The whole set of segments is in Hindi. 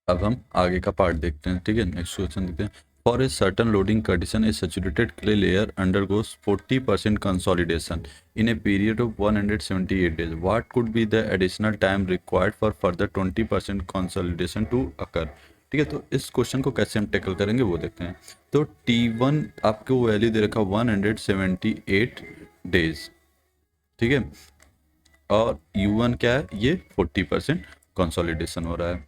अब हम आगे का पार्ट देखते हैं, ठीक है। नेक्स्ट क्वेश्चन देखते हैं। For a certain loading condition a saturated clay layer undergoes 40% consolidation in a period of 178 days. What could be the additional time required for further 20% consolidation to occur? ठीक है, तो इस क्वेश्चन को कैसे हम टैकल करेंगे वो देखते हैं। तो T1 आपको वैल्यू दे रखा 178 डेज, ठीक है, और U1 क्या है, ये 40% कंसोलिडेशन हो रहा है।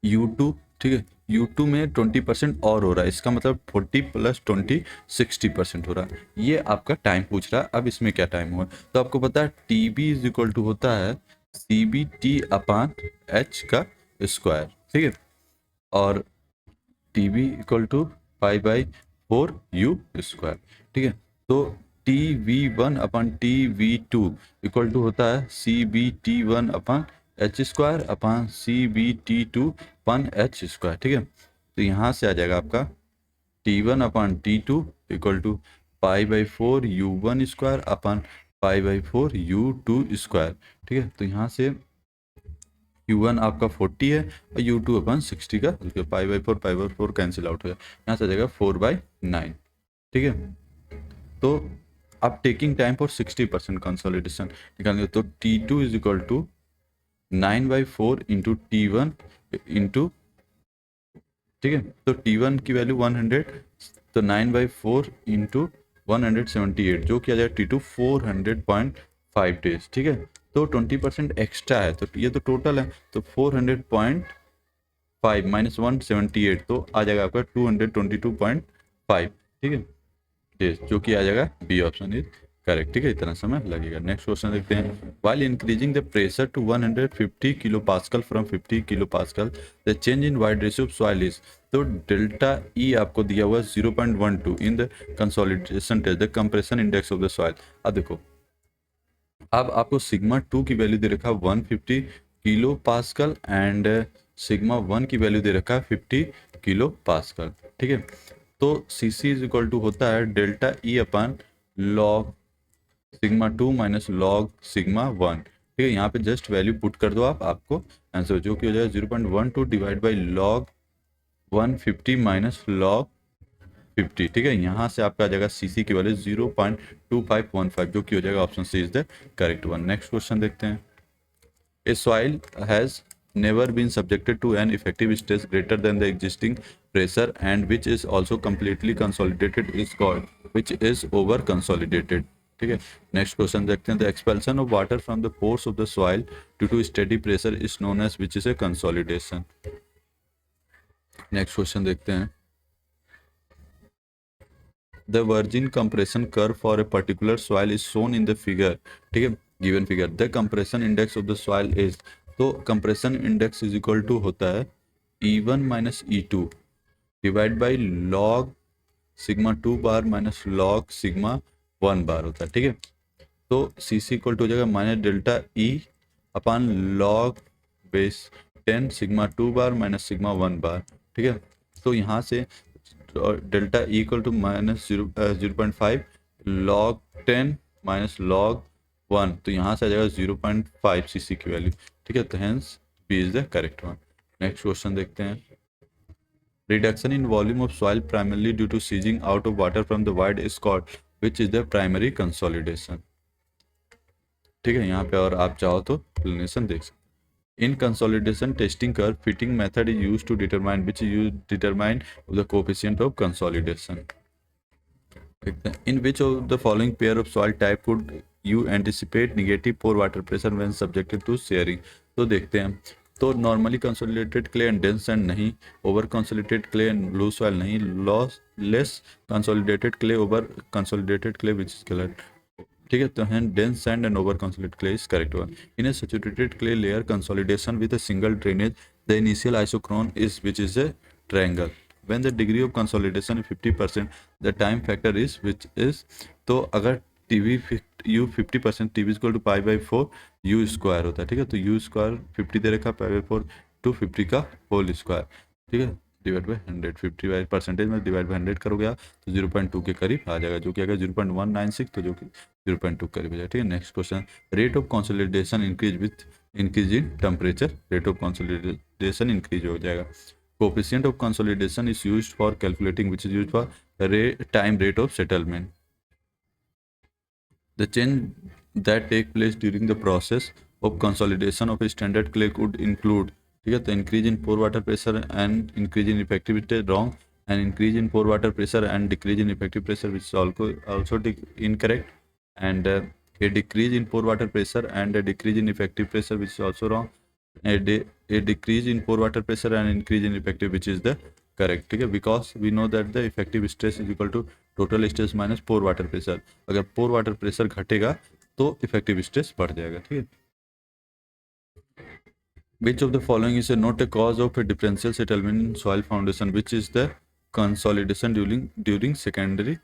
U2, ठीक है, U2 में 20% और हो रहा है, इसका मतलब 40 + 20 60% हो रहा है। ये आपका टाइम पूछ रहा है। अब इसमें क्या टाइम हुआ, तो आपको पता है TB इज इक्वल टू होता है CBT/H का स्क्वायर, ठीक है, और TB इक्वल टू π/4U², ठीक है। तो TV1/TV2 इक्वल टू होता है CBT1/H²/CBT2/H², ठीक है। तो यहाँ से आ जाएगा आपका T1/T2 इक्वल टू π/4U1² ठीक है। तो यहाँ से U1 आपका 40 है और U2/60 का π/4 कैंसिल आउट हो जाए, यहाँ से आ जाएगा 4/9, ठीक है। तो आप टेकिंग टाइम फॉर 60% कंसोलिडेशन निकालेंगे तो T2 is equal to 9/4 into T1 into, ठीक है। तो T1 की वैल्यू 100, तो 9/4 इंटू 178 जो किया जाए T2 400.5 डेज, ठीक है। तो 20% एक्स्ट्रा है, तो ये तो टोटल है, तो 400.5 माइनस 178 तो आ जाएगा आपका 222.5, ठीक है, डेज, जो कि आ जाएगा बी ऑप्शन इज करेक्ट, ठीक है। इतना समय लगेगा। नेक्स्ट क्वेश्चन देखते हैं। While increasing the pressure to 150 kilo pascal from 50 kilo pascal the change in void ratio of soil is, तो डेल्टा ई आपको दिया हुआ है 0.12 in the consolidation test the compression index of the soil. अब देखो, अब आपको सिग्मा 2 की वैल्यू दे रखा है 150 किलो पास्कल एंड सिग्मा 1 की वैल्यू दे रखा है 50 किलो पास्कल, ठीक है। तो C C is equal to होता है delta E upon log sigma 2 minus log sigma 1, ठीक है। यहाँ पे जस्ट वैल्यू पुट कर दो आप, आपको आंसर जो कि हो जाएगा 0.12 divide by log 150 minus log 50, ठीक है। यहाँ से आपका आ जाएगा सी सी की वैल्यू 0.2515 जो कि हो जाएगा option C is the correct one. Next question देखते हैं। A soil has never been subjected to an effective stress greater than the existing pressure and which is also completely consolidated is called, which is over consolidated, ठीक है। नेक्स्ट क्वेश्चन देखते हैं। The expulsion of water from the pores of the soil due to steady pressure is known as which is a consolidation. Next question देखते हैं। The virgin compression curve for a particular soil is shown in the figure, ठीक है, given figure. The compression index of the soil is, तो compression index is equal to होता है E1 minus E2 divide by log sigma 2 bar minus log sigma 1 बार होता है, ठीक है। तो सी सी इक्वल टू हो जाएगा minus delta e upon log base 10 sigma 2 bar minus sigma 1 bar, ठीक है। तो यहाँ से और delta equal to minus 0.5 log 10 minus log 1, तो यहाँ से आ जाएगा 0.5 सी सी की वैल्यू, ठीक है। तो hence B is the correct one. Next question देखते हैं। Reduction in volume of soil primarily due to squeezing out of water from the void is called which is the primary consolidation, ठीक है। यहाँ पे और आप चाहो तो एक्सप्लेनेशन देख सकते। In consolidation testing curve, fitting method is used to determine which is used determine the coefficient of consolidation. In which of the following pair of soil type could you anticipate negative pore water pressure when subjected to shearing? तो देखते हैं। तो normally consolidated clay and dense sand नहीं, over consolidated clay and blue soil नहीं, loss less consolidated clay over consolidated clay which is coloured, ठीक है। तो है dense sand and over consolidated clay is correct one. In a saturated clay layer consolidation with a single drainage the initial isochrone is which is a triangle when the degree of consolidation 50% the time factor is which is, तो अगर TV U 50% TV equal to π/4 U² होता है, ठीक है। तो U² 50 दे रखा π/4 टू 50 का होल स्क्वायर, ठीक है, डिवाइड बाई 100, 50% में डिवाइड बाई 100 करोगे आप तो 0.2 के करीब आ जाएगा, जो कि अगर 0.196 तो जो कि 0.2 करीब हो जाएगा, ठीक है। Next question. Rate of consolidation increase with increase in temperature, rate of consolidation increase हो जाएगा. Coefficient of consolidation is used for calculating which is used for time rate of settlement. The change that take place during the process of consolidation of a standard clay could include, ठीक है, तो increase in pore water pressure and increase in effectivity wrong, and increase in pore water pressure and decrease in effective pressure which is also incorrect, and a decrease in pore water pressure and a decrease in effective pressure which is also wrong, a decrease in pore water pressure and increase in effective which is the correct. ठीक है, because we know that the effective stress is equal to total stress minus pore water pressure. अगर pore water pressure घटेगा तो effective stress बढ़ जाएगा. ठीक है. Which of the following is not a cause of a differential settlement in soil foundation? Which is the consolidation during secondary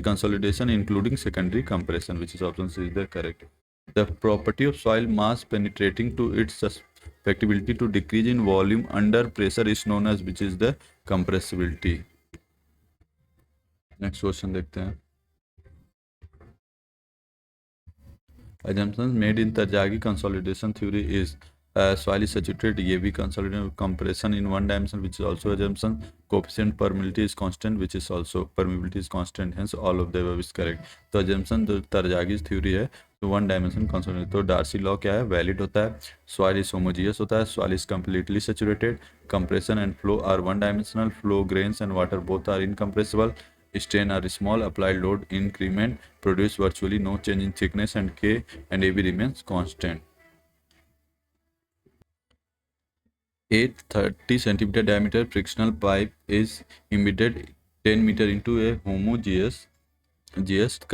consolidation including secondary compression, which is option C is the correct. The property of soil mass penetrating to its susceptibility to decrease in volume under pressure is known as, which is the compressibility. Next question देखते हैं. assumptions made in Tarjagi consolidation theory is soil is saturated, ये भी consolidation compression in one dimension which is also assumption, coefficient permeability is constant which is also permeability is constant, hence all of the above is correct. तो assumption जो Tarjagi theory है तो वन डायमेंशन कंसोलिडेशन, तो डार्सी लॉ क्या है, वैलिड होता है. सॉइल इज होमोजियस होता है, soil is completely saturated, compression and flow are one dimensional, flow grains and water both are incompressible, strain are small, applied load increment produce virtually no change in thickness, and K and AB remains constant. 830 centimeter diameter frictional pipe is embedded 10 meter into a homogeneous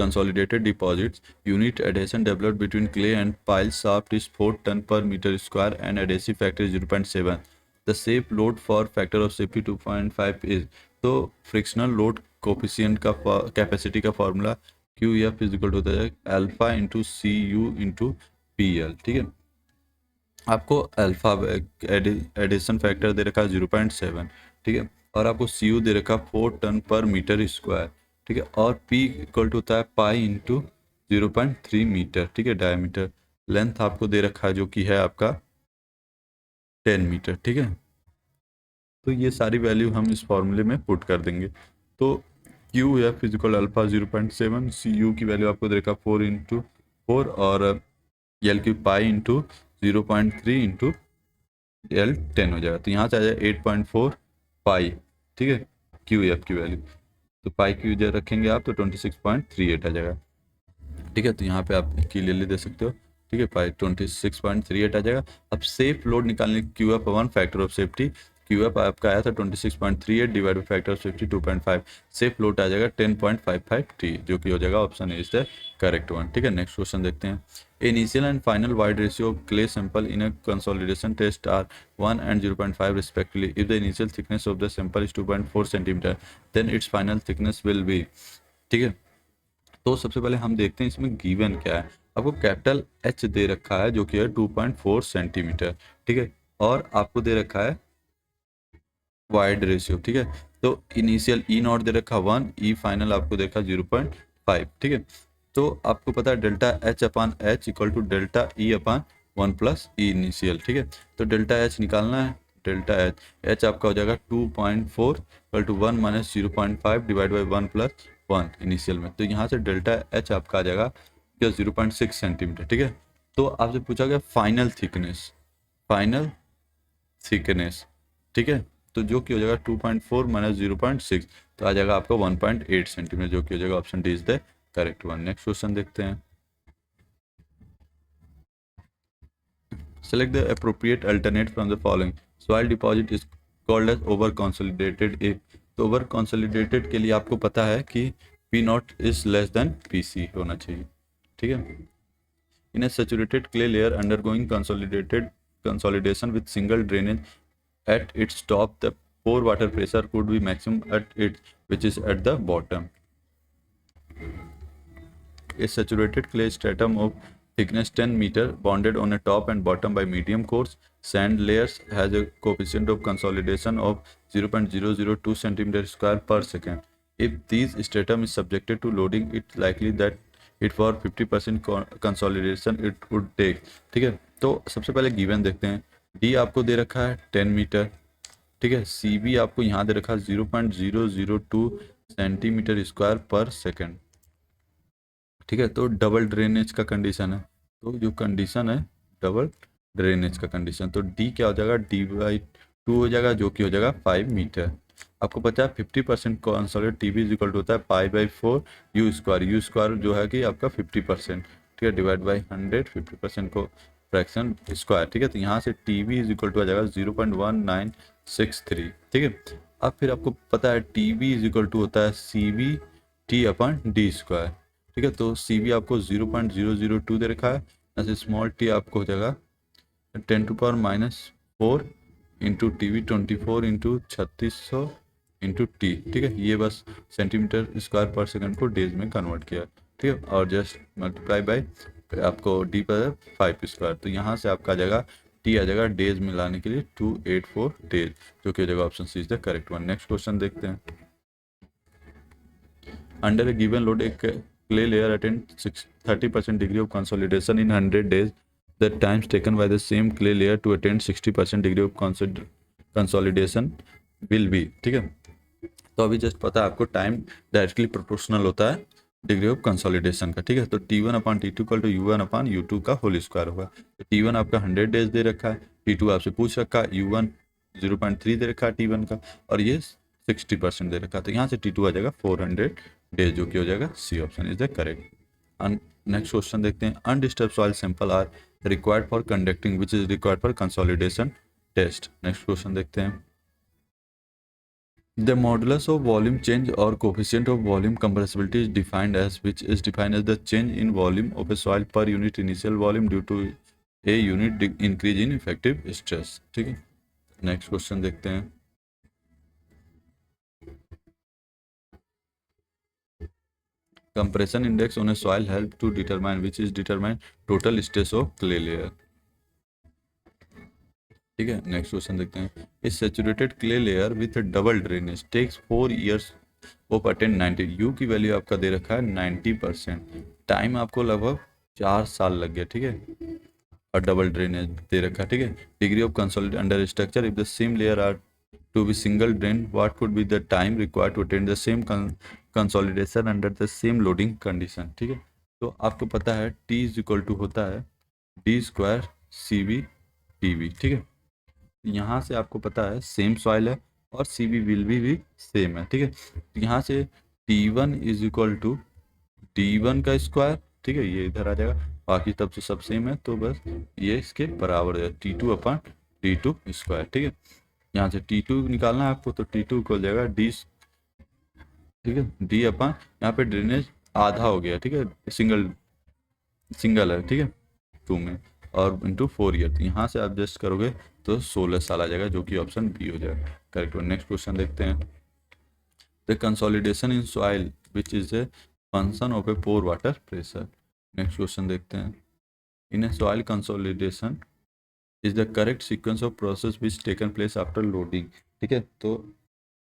consolidated deposits. Unit adhesion developed between clay and pile shaft is 4 ton per meter square and adhesive factor is 0.7. The safe load for factor of safety 2.5 is, तो फ्रिक्शनल लोड कोफिशिएंट का कैपेसिटी का formula Q F is equal to होता है alpha into C U into P L. ठीक है, आपको अल्फा एडिशन फैक्टर दे रखा है 0.7. ठीक है, और आपको सी यू दे रखा 4 टन पर मीटर स्क्वायर. ठीक है, और पी इक्वल टू होता है पाई इंटू 0.3 मीटर. ठीक है, डायमीटर. लेंथ आपको दे रखा है जो कि है आपका 10 मीटर. ठीक है, तो ये सारी वैल्यू हम इस फॉर्मूले में पुट कर देंगे. तो Q F physical alpha 0.7, C U की वैल्यू आपको देखा 4 इंटू 4 और एल की पाई इंटू 0.3 इंटू एल 10 हो जाएगा. तो यहाँ से आ जाएगा 8.4 पाई. ठीक है, क्यू एफ की वैल्यू, तो पाई क्यू जब रखेंगे आप तो 26.38 आ जाएगा. ठीक है, तो यहाँ पे आप क्लियरली दे सकते हो. ठीक है, पाई 26.38 आ जाएगा. अब सेफ लोड निकालने Q F one factor of safety, Q F आपका आया था 26.38 divide by factor of safety 2.5, safe load आ जाएगा 10.55 टी, जो कि हो जाएगा option A is the correct one. ठीक है, नेक्स्ट क्वेश्चन देखते हैं. Initial and final void ratio of clay sample in a consolidation test are 1 and 0.5 respectively. If the initial thickness of the sample is 2.4 centimeter, then its final thickness will be. ठीक है, तो सबसे पहले हम देखते हैं इसमें गिवन क्या है. आपको कैपिटल एच दे रखा है जो कि है 2.4 सेंटीमीटर. ठीक है, और आपको दे रखा है वाइड रेशियो. ठीक है, तो इनिशियल ई नॉट दे रखा 1, ई फाइनल आपको देखा 0.5. ठीक है, तो आपको पता है delta H upon H equal to delta e upon 1 plus e initial. ठीक है, तो डेल्टा एच निकालना है. डेल्टा एच आपका हो जाएगा 2.4 equal to 1 minus 0.5 divide by 1 plus 1 initial में. तो यहाँ से डेल्टा एच आपका आ जाएगा 0.6 सेंटीमीटर. ठीक है, तो आपसे पूछा गया फाइनल थिकनेस. ठीक है, तो जो कि हो जाएगा 2.4 माइनस 0.6, तो आ जाएगा आपका 1.8 सेंटीमीटर, जो कि हो जाएगा option D is the correct one. Next question देखते हैं. Select the appropriate alternate from the following. Soil deposit is called as over consolidated a. तो ओवर कंसोलिडेटेड के लिए आपको पता है कि P naught is less than P C होना चाहिए. ठीक है, in a saturated clay layer undergoing consolidation with single drainage at its top, the pore water pressure could be maximum at its, which is at the bottom. A saturated clay stratum of thickness 10 meter bonded on a top and bottom by medium coarse sand layers has a coefficient of consolidation of 0.002 centimeter square per second. If these stratum is subjected to loading, it's likely that it for 50% consolidation it would take. ठीक है, तो सबसे पहले गिवन देखते हैं। डी आपको दे रखा है 10 मीटर, ठीक है। सी बी आपको यहाँ दे रखा है 0.002 सेंटीमीटर स्क्वायर पर सेकेंड, ठीक है। तो डबल ड्रेनेज का कंडीशन है, तो जो कंडीशन है डबल ड्रेनेज का कंडीशन, तो डी क्या हो जाएगा, D/2 हो जाएगा, जो कि हो जाएगा 5 मीटर। आपको पता है 50% consolidate T B is equal to होता है π/4 यू स्क्वायर जो है कि आपका 50%, ठीक है, डिवाइड बाई 100, 50% को फ्रैक्शन स्क्वायर, ठीक है। तो यहाँ से T B is equal to आ जाएगा 0.1963, ठीक है। अब फिर आपको पता है T B is equal to होता है CB/T/D², ठीक है। तो सी बी आपको 0.002 दे रखा है, ऐसे स्मॉल टी आपको हो जाएगा 10⁻⁻4 into T V 24 into 3600 into T, ठीक है। ये बस सेंटीमीटर स्क्वायर पर सेकंड को डेज में कन्वर्ट किया, ठीक है, और जस्ट मल्टीप्लाई बाय आपको डी पर 5 स्क्वायर, तो यहाँ से आपका आ जाएगा टी आ जाएगा डेज में लाने के लिए 284 डेज, जो कि हो जाएगा option C is the correct one. Next question देखते हैं। अंडर ए गिवन लोड एक clay layer attained 30% degree of consolidation in 100 days. The times taken by the same clay layer to attain 60% degree of consolidation will be, ठीक है। तो अभी जस्ट पता है आपको टाइम डायरेक्टली प्रोपोर्शनल होता है डिग्री ऑफ कंसोलिडेशन का, ठीक है। तो T1/T2 इक्वल टू U1/U2 का होल स्क्वायर होगा। तो T1 आपका 100 डेज दे रखा है, T2 आपसे पूछ रखा है, U1 0.3 दे रखा है T1 का, और ये 60% दे रखा है। तो यहाँ से T2 आ जाएगा 400 डेज, जो कि हो जाएगा C option is the correct. Next question देखते हैं। Undisturbed soil sample are required for conducting which is required for consolidation test. Next question देखते हैं। The modulus of volume change or coefficient of volume compressibility is defined as which is defined as the change in volume of a soil per unit initial volume due to a unit increase in effective stress, ठीक है। नेक्स्ट क्वेश्चन देखते हैं। Compression index on a soil help to determine which is determine total stress of clay layer, ठीक है। नेक्स्ट क्वेश्चन देखते हैं। इस saturated clay layer with double drainage takes 4 years of attend 90, U की वैल्यू आपका दे रखा है 90%, टाइम आपको लगभग 4 साल लग गया, ठीक है, और डबल ड्रेनेज दे रखा है, ठीक है। Degree of consolidation under structure if the same layer are to be single drain what could be the time required to attain the same consolidation under the same loading condition, ठीक है। तो आपको पता है टी इज इक्वल टू होता है D² CB/TV, ठीक है। यहाँ से आपको पता है सेम सॉइल है और CB विल भी सेम है, ठीक है। तो यहाँ से T1 is equal to D1 का स्क्वायर, ठीक है, ये इधर आ जाएगा, बाकी तब तो सब सेम है, तो बस ये इसके बराबर है T2/D2 स्क्वायर, ठीक है। यहाँ से T2 निकालना है आपको, तो T2 को जाएगा D, ठीक है, D/ यहाँ पे ड्रेनेज आधा हो गया, ठीक है, सिंगल है, ठीक है, 2 में, और इंटू 4 ईयर, तो यहाँ से आप जस्ट करोगे तो 16 साल आ जाएगा, जो कि ऑप्शन बी हो जाएगा करेक्ट। नेक्स्ट क्वेश्चन देखते हैं। The consolidation in soil which is a function of a pore water pressure. Next question देखते हैं। In a soil consolidation is the correct sequence of process which taken place after loading, ठीक है। तो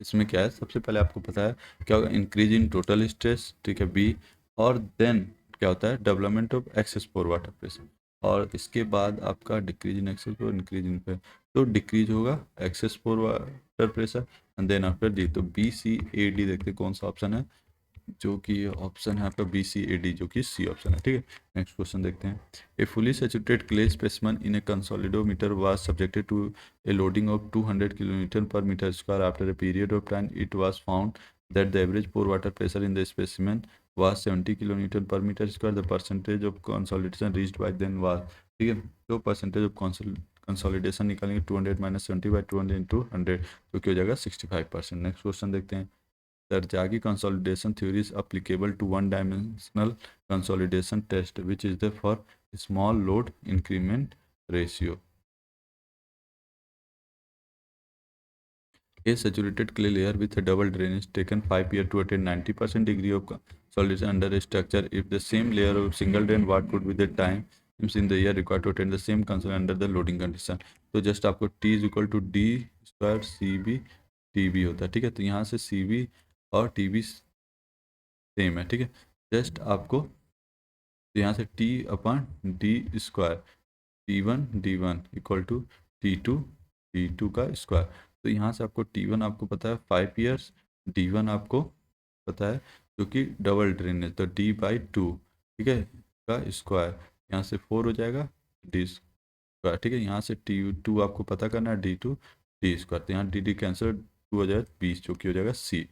इसमें क्या है, सबसे पहले आपको पता है क्या होगा, इंक्रीज इन टोटल स्ट्रेस, ठीक है, बी, और देन क्या होता है, development of excess pore water pressure, और इसके बाद आपका decrease in excess pore, increase in पे, तो डिक्रीज होगा excess pore water pressure, and then after D, तो BCAD देखते हैं कौन सा ऑप्शन है, जो कि ऑप्शन है आपका BCAD, जो कि सी ऑप्शन है, ठीक है। नेक्स्ट क्वेश्चन देखते हैं। A fully saturated clay specimen in a consolidometer was subjected to a loading of 200 kilometre per metre square after a period of time it was found that the average pore water pressure in the specimen was 70 kilometre per metre square, the percentage of consolidation reached by then was, ठीक है। तो परसेंटेज ऑफ कंसोलिडेशन निकालेंगे 200 - 70/200 × 100, जो कि हो जाएगा 65%। नेक्स्ट क्वेश्चन देखते हैं। Tarjagi consolidation theory is applicable to one-dimensional consolidation test, which is the for small load increment ratio. A saturated clay layer with a double drainage taken 5 years to attain 90% degree of consolidation under a structure. If the same layer of single drain, what could be the time in the year required to attain the same consolidation under the loading condition? तो जस्ट आपको T is equal to D² CB TB होता है, ठीक है। तो यहाँ से CB और TB सेम है, ठीक है। जस्ट आपको यहाँ से T/D², T1 D1 equal to T2 का स्क्वायर। तो यहाँ से आपको T1 आपको पता है 5 ईयर्स, D1 आपको पता है जो कि डबल ड्रेन है, तो D/2, ठीक है, का स्क्वायर। यहाँ से 4 हो जाएगा D स्क्वायर, ठीक है। यहाँ से T2 आपको पता करना है, D2 D स्क्वायर, तो यहाँ D कैंसिल, 2 हो जाएगा 20 जो कि हो जाएगा C।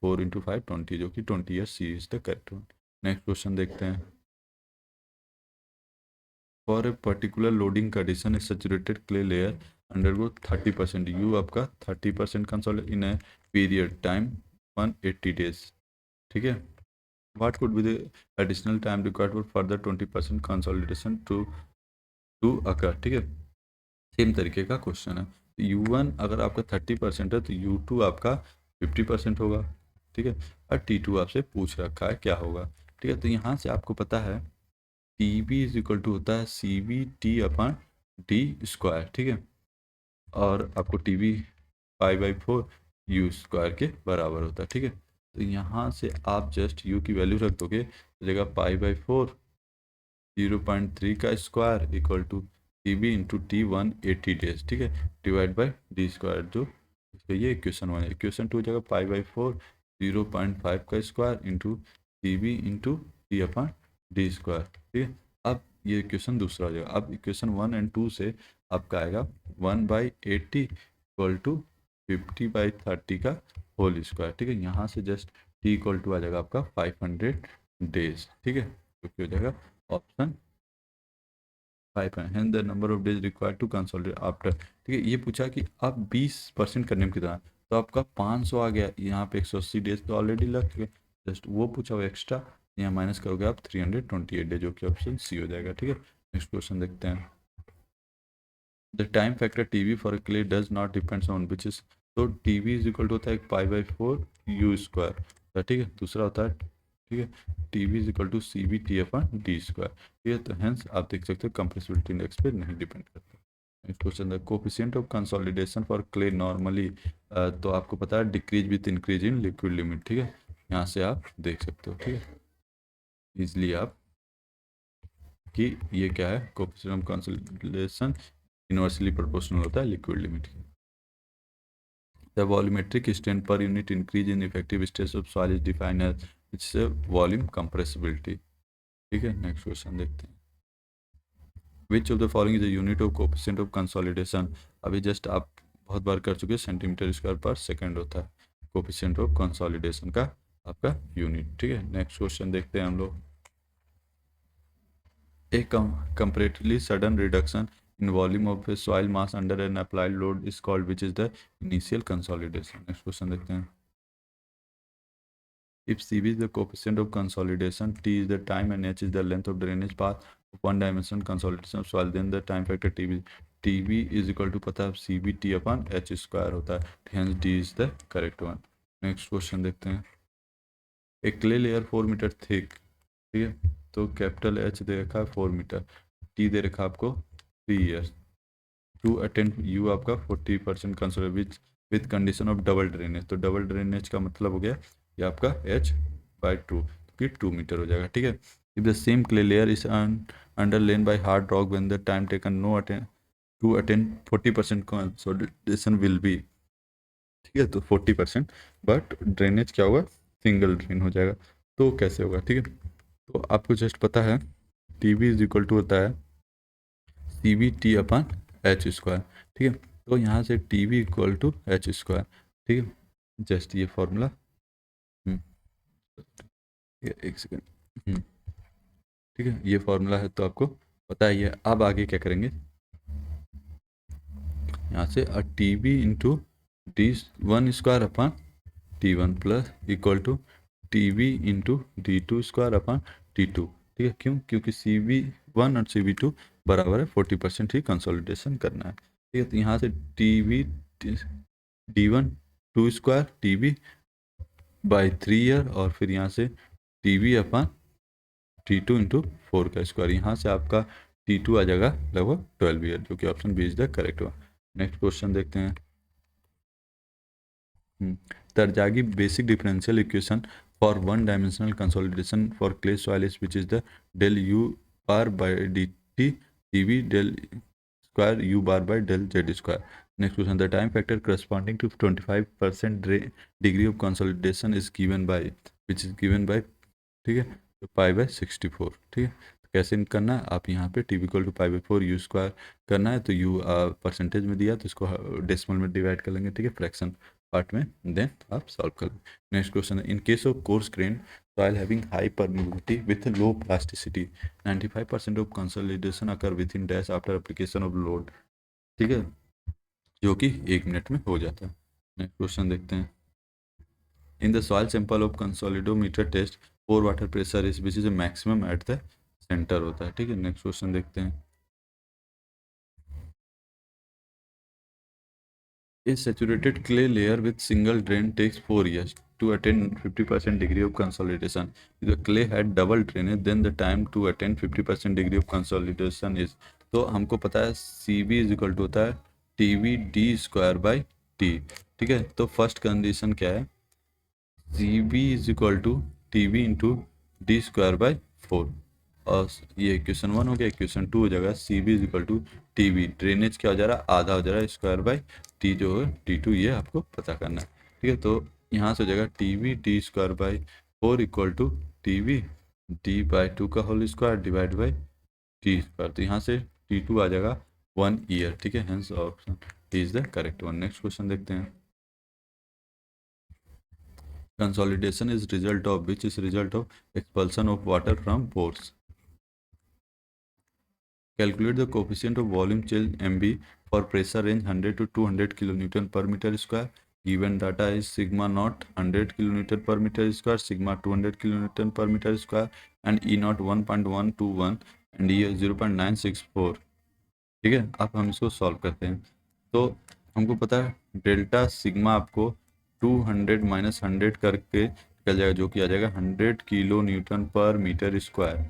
4 × 5 20 जो कि 20 year, C is the correct one. Next question देखते हैं। For a particular loading condition a saturated clay layer undergo 30%, U आपका 30% consolidate in a period time 180 days, ठीक है। What could be the additional time required for further 20% consolidation to occur, ठीक है। सेम तरीके का क्वेश्चन है। U1 अगर आपका 30% है तो U2 आपका 50% होगा, ठीक है। और T2 आपसे पूछ रखा है क्या होगा, ठीक है। तो यहाँ से आपको पता है TB इज इक्वल टू होता है CB/T/D स्क्वायर, ठीक है। और आपको TB π/4 U स्क्वायर के बराबर होता है, ठीक है। तो यहाँ से आप जस्ट U की वैल्यू रख दोगे, तो जगह π/4 0.3 का square equal to TB into T 180 days, ठीक है, डिवाइड बाई D स्क्वायर, जो ये इक्वेशन 1 है। इक्वेशन 2 जगह π/4 0.5 का square into TB into T/D square, ठीक है। अब ये इक्वेशन दूसरा हो जाएगा। अब इक्वेशन 1 और 2 से आपका आएगा 1/80 इक्वल टू 50/30 का होल स्क्वायर, ठीक है। यहाँ से जस्ट T इक्वल टू आ जाएगा आपका 500 days, ठीक है, जो कि हो जाएगा ऑप्शन 5 है। Hence the number of days required to consolidate after, ठीक है। ये पूछा कि आप 20% करने में कितना, तो आपका 500 आ गया, यहाँ पे 180 डेज तो ऑलरेडी लग चुके, जस्ट वो पूछा वो एक्स्ट्रा, यहाँ माइनस करोगे आप 328 डेज, जो कि ऑप्शन सी हो जाएगा, ठीक है। नेक्स्ट क्वेश्चन देखते हैं। The time factor TB for clay does not depends on which is, तो TB इज इक्वल टू होता है π/4 U स्क्वायर, ठीक है। दूसरा होता है, ठीक है, TB is equal to CB/T/D square, ठीक है। तो हेंस आप देख सकते हो कंप्रेसिबिलिटी इंडेक्स पे नहीं डिपेंड करता। नेक्स्ट क्वेश्चन है coefficient of consolidation for clay normally, तो आपको पता है decrease with increase in liquid limit, ठीक है। यहाँ से आप देख सकते हो, ठीक है, इजली आप कि ये क्या है, coefficient of consolidation inversely proportional होता है लिक्विड लिमिट की। The volumetric strength per unit increase in effective stress of soil is defined as its volume compressibility, ठीक है। नेक्स्ट क्वेश्चन देखते हैं। Which of the following is a unit of coefficient of consolidation, अभी जस्ट आप बहुत बार कर चुके, सेंटीमीटर स्क्वायर पर सेकंड होता है कोफिशिएंट ऑफ कंसोलिडेशन का आपका यूनिट, ठीक है। नेक्स्ट क्वेश्चन देखते हैं हम लोग। A comparatively sudden reduction in volume of a soil mass under an applied load is called which is the initial consolidation. Next question देखते हैं। If Cv is the coefficient of consolidation, T is the time and H is the length of drainage path of one dimension consolidation of soil, then the time factor TB is equal to पता है CB T/H स्क्वायर होता है, hence D is the correct one. Next question देखते हैं। एक क्ले लेयर 4 मीटर थिक, ठीक है, तो कैपिटल H दे रखा है 4 मीटर, T दे रखा आपको 3 ईयर्स, टू अटेंड U आपका 40% consider with condition of double drainage, तो डबल ड्रेनेज का मतलब हो गया ये आपका H/2 कि 2 मीटर हो जाएगा, ठीक है। If the same clay layer is underlain by hard rock when the time taken no attend to attend 40% consolidation will be, ठीक है, तो 40%, बट ड्रेनेज क्या होगा, सिंगल ड्रेन हो जाएगा, तो कैसे होगा, ठीक है। तो आपको जस्ट पता है TB इज इक्वल टू होता है CB T/H स्क्वायर, ठीक है। तो यहाँ से TB equal to H square, ठीक है, जस्ट ये फॉर्मूला, एक सेकेंड, ठीक है, ये फॉर्मूला है, तो आपको पता है ये। अब आगे क्या करेंगे, यहाँ से TB into D1 square upon T1 plus equal to TB into D2 square upon T2, ठीक है। क्यों, क्योंकि CB1 और CB2 बराबर है 40% ही कंसोलिडेशन करना है, ठीक है। तो यहाँ से TB D1 2 square TB/3 year, और फिर यहाँ से TB अपॉन T2 इंटू 4 का स्क्वायर, यहाँ से आपका T2 आ जाएगा लगभग 12 ईयर, जो कि option B is the correct one. Next question देखते हैं। Terzaghi basic differential equation for one dimensional consolidation for clay soil is which is the del U par by dt T V del square u bar by del z square. Next question, the time factor corresponding to 25% degree of consolidation is given by, which is given by, ठीक है, तो पाई बाय 64, ठीक है। तो कैसे करना है, आप यहाँ पे T equal to pi by 4 U square करना है, तो यू परसेंटेज में दिया तो इसको डेसिमल में डिवाइड कर लेंगे, ठीक है, फ्रैक्शन पार्ट में, देन आप सॉल्व कर लेंगे। नेक्स्ट क्वेश्चन है, इन case of coarse grain soil having high permeability with low plasticity 95% of consolidation occur within dash after application of load, ठीक है, जो कि 1 मिनट में हो जाता है। नेक्स्ट क्वेश्चन देखते हैं, in the soil sample of consolidometer test pore water pressure is which is maximum at the centre होता है, ठीक है। नेक्स्ट क्वेश्चन देखते हैं, A saturated clay layer with single drain takes 4 years to attain 50% degree of consolidation. If the clay had double drainage, then the time to attain 50% degree of consolidation is, तो हमको पता है C B is equal to होता है T V D square by T, ठीक है। तो फर्स्ट कंडीशन क्या है, C B is equal to T V into D square by 4, और ये इक्वेशन 1 हो गया। इक्वेशन 2 हो जाएगा C B is equal to T V, drainage क्या हो जा रहा है, आधा हो जा रहा है, स्क्वायर बाई टी जो है टी टू, ये आपको पता करना है, ठीक है। तो यहाँ से हो जाएगा T V T square by 4 equal to T V D by 2 का whole square divide by T square. तो यहाँ से टी टू आ जाएगा 1 ईयर, ठीक है, hence option D is the correct one. Next question देखते हैं, consolidation is result of which is result of expulsion of water from pores. Calculate the coefficient of volume change MB for pressure range 100 to 200 kilonewton per meter square. Given data is sigma naught 100 kilonewton per meter square, sigma 200 kilonewton per meter square, and E naught 1.121 and E 0.964, ठीक है। अब हम इसको सॉल्व करते हैं, तो हमको पता है डेल्टा सिग्मा आपको 200 माइनस 100 करके निकल जाएगा, जो कि आ जाएगा 100 किलो न्यूटन पर मीटर स्क्वायर।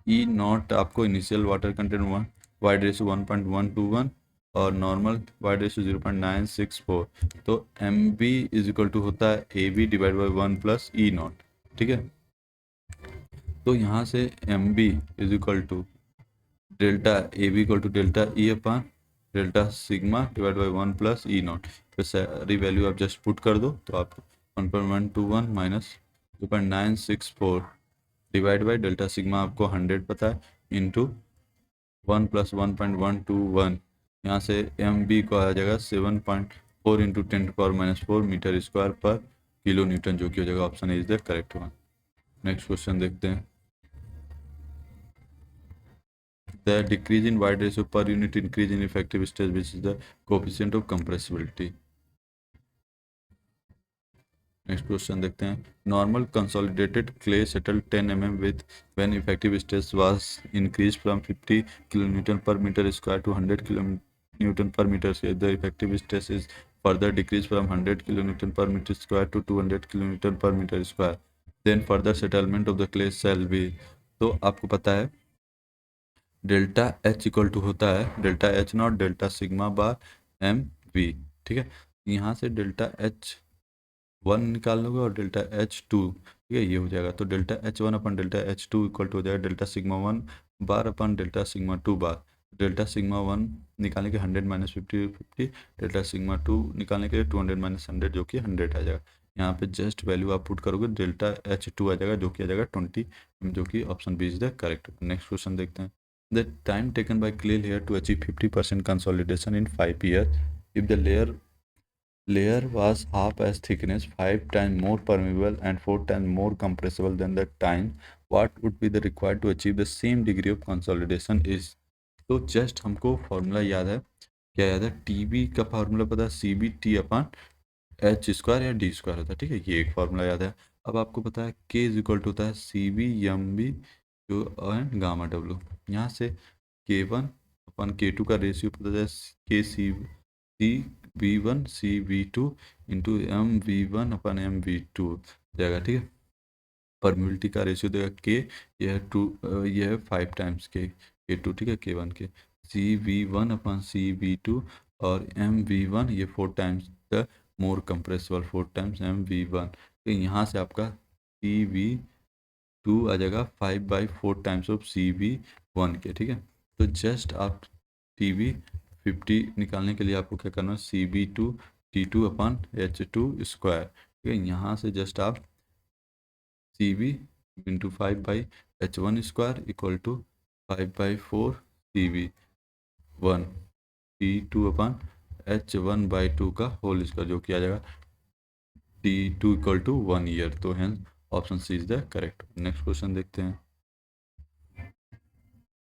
ई नॉट आपको initial water content 1, void ratio 1.121 और नॉर्मल वाइड रेशो 0.964, तो M B is equal to होता है A B divide by 1 plus E naught, ठीक है। तो यहाँ से M B is equal to delta A B equal to delta e upon delta sigma divide by 1 plus E naught, फिर सारी वैल्यू आप जस्ट पुट कर दो, तो आप 1.121 minus 0.964 divide by delta sigma आपको 100 पता है इंटू 1 प्लस 1.121, यहाँ से एम बी को आ जाएगा 7.4 into 10⁻⁴ metre square per kilo Newton, जो कि हो जाएगा option is the correct one. Next question देखते हैं, the decrease in void ratio per unit increase in effective stress which is the coefficient of compressibility. Next question देखते हैं, normal consolidated clay settle 10 mm with when effective stress was increase from 50 kilonewton per meter square to 100 kilonewton per meter square. The effective stress is further decreased from 100 kilonewton per meter square to 200 kilonewton per meter square. Then further settlement of the clay shall be, तो आपको पता है डेल्टा एच इक्वल टू होता है delta H naught delta sigma bar M V, ठीक है। यहाँ से डेल्टा एच 1 निकाल लोगे और डेल्टा एच 2, ठीक है, ये हो जाएगा। तो delta H 1 upon delta H 2 equal to हो जाएगा delta sigma 1 bar upon delta sigma 2 bar. Delta sigma 1 निकालने के 100 माइनस 50, डेल्टा सिग्मा 2 निकालने के लिए 200 माइनस 100, जो कि 100 आ जाएगा। यहाँ पे जस्ट वैल्यू आप पुट करोगे, डेल्टा एच 2 आ जाएगा, जो कि आ जाएगा 20, जो कि option B is the correct. Next question देखते हैं, the time taken by clay layer to achieve 50% consolidation in 5 years if the layer was half as thickness, 5 times more permeable and 4 times more compressible than the time, what would be the required to achieve the same degree of consolidation is। तो जस्ट हमको फॉर्मूला याद है, क्या याद है, टी बी का फार्मूला पता है C B T upon H square या डी स्क्वायर होता है, ठीक है, ये एक फार्मूला याद है। अब आपको पता है के इज इक्वल टू होता है सी बी एम बी जो एंड गामा डब्ल्यू, यहाँ से के वन अपन के टू का रेशियो पता है के C C V one C V two into M V one upon M V two जाएगा, ठीक है। परमिबिलिटी का रेशियो देगा के, यह है 2, यह है 5 टाइम्स के टू, ठीक है, K one K C V one upon C V two और एम वी वन ये 4 times the more compressible 4 times M V one. तो यहाँ से आपका सी वी टू आ जाएगा 5/4 times of C V one के, ठीक है। तो जस्ट आप Tb 50 निकालने के लिए आपको क्या करना है, Cb2 T2/H2 ठीक है। यहाँ से जस्ट आप Cb × 5/H1 equal to 5/4 Cb1 T2/H1/2 का होल स्क्वायर, जो किया जाएगा T2 इक्वल टू 1 ईयर। तो hence option C is the correct. Next question देखते हैं।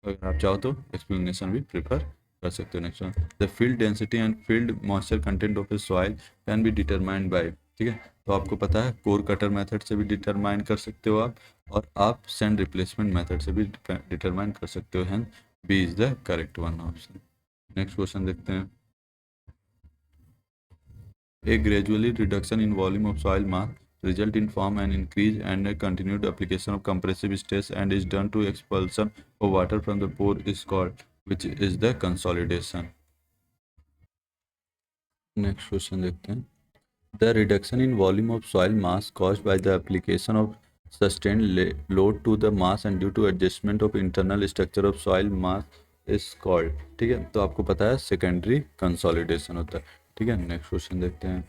अगर आप चाहो तो एक्सप्लेनेशन भी प्रिपेयर कर सकते हो। Next one, the field density and field moisture content of A soil can be determined by, ठीक है। तो आपको पता है कोर कटर मेथड से भी डिटरमाइन कर सकते हो आप, और आप सैंड रिप्लेसमेंट मेथड से भी डिटरमाइन कर सकते हो। Hence B is the correct one option. Next question देखते हैं। A gradually reduction in volume of soil mass result in form an increase and a continued application of compressive stress and is done to expulsion of water from the pore is called, which is the consolidation. Next question देखते हैं। The reduction in volume of soil mass caused by the application of sustained load to the mass and due to adjustment of internal structure of soil mass is called, ठीक है। तो आपको पता है सेकेंडरी कंसोलिडेशन होता है, ठीक है। नेक्स्ट क्वेश्चन देखते हैं।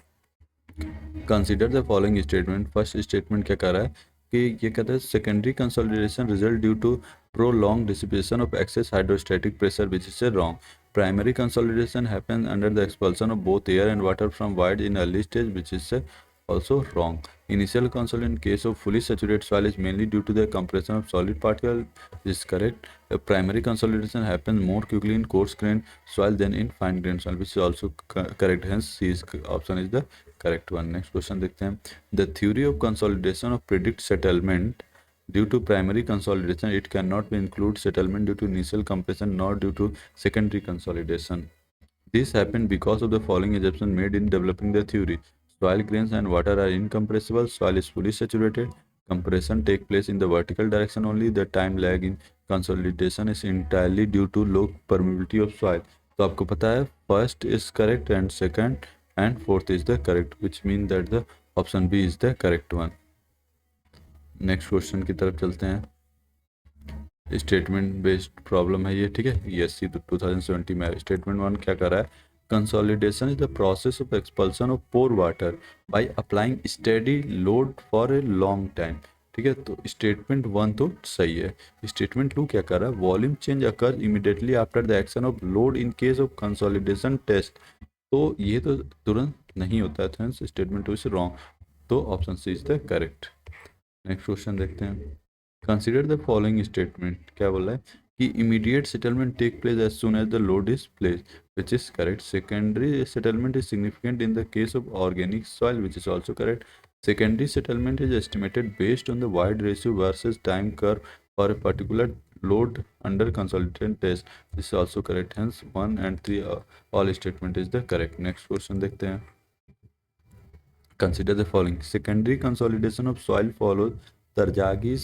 Consider the following statement. First statement क्या कर रहा है कि ये कहता है secondary consolidation result due to prolonged dissipation of excess hydrostatic pressure, which is wrong. Primary consolidation happens under the expulsion of both air and water from void in early stage, which is also wrong. Initial consolidation in case of fully saturated soil is mainly due to the compression of solid particle, which is correct. Primary consolidation happens more quickly in coarse grained soil than in fine grained soil, which is also correct. Hence C is option is the correct one. Next question देखते हैं। The theory of consolidation of predict settlement due to primary consolidation. It cannot be include settlement due to initial compression nor due to secondary consolidation. This happened because of the following assumption made in developing the theory. Soil grains and water are incompressible. Soil is fully saturated. Compression takes place in the vertical direction only. The time lag in consolidation is entirely due to low permeability of soil. तो आपको पता है first is correct and second and fourth is the correct, which means that the option B is the correct one. Next question की तरफ चलते हैं। स्टेटमेंट बेस्ड प्रॉब्लम है ये, ठीक है। ESC 2070 में स्टेटमेंट 1 क्या कर रहा है, consolidation is the process of expulsion of pore water by applying steady load for a long time, ठीक है। तो स्टेटमेंट 1 तो सही है। स्टेटमेंट 2 क्या कर रहा है, volume change occur immediately after the action of load in case of consolidation test. तो ये तो तुरंत नहीं होता है, स्टेटमेंट 2 इज रॉन्ग। तो option C is the correct. Next question देखते हैं। Consider the following statement. क्या बोल रहा है कि immediate settlement take place as soon as the load is place, which is correct. Secondary settlement is significant in the case of organic soil, which is also correct. Secondary settlement is estimated based on the void ratio versus time curve for a particular load under consolidation test, this is also correct. Hence 1 and 3 all statement is the correct. Next question देखते हैं। Consider the following. Secondary consolidation of soil follows Tarjagi's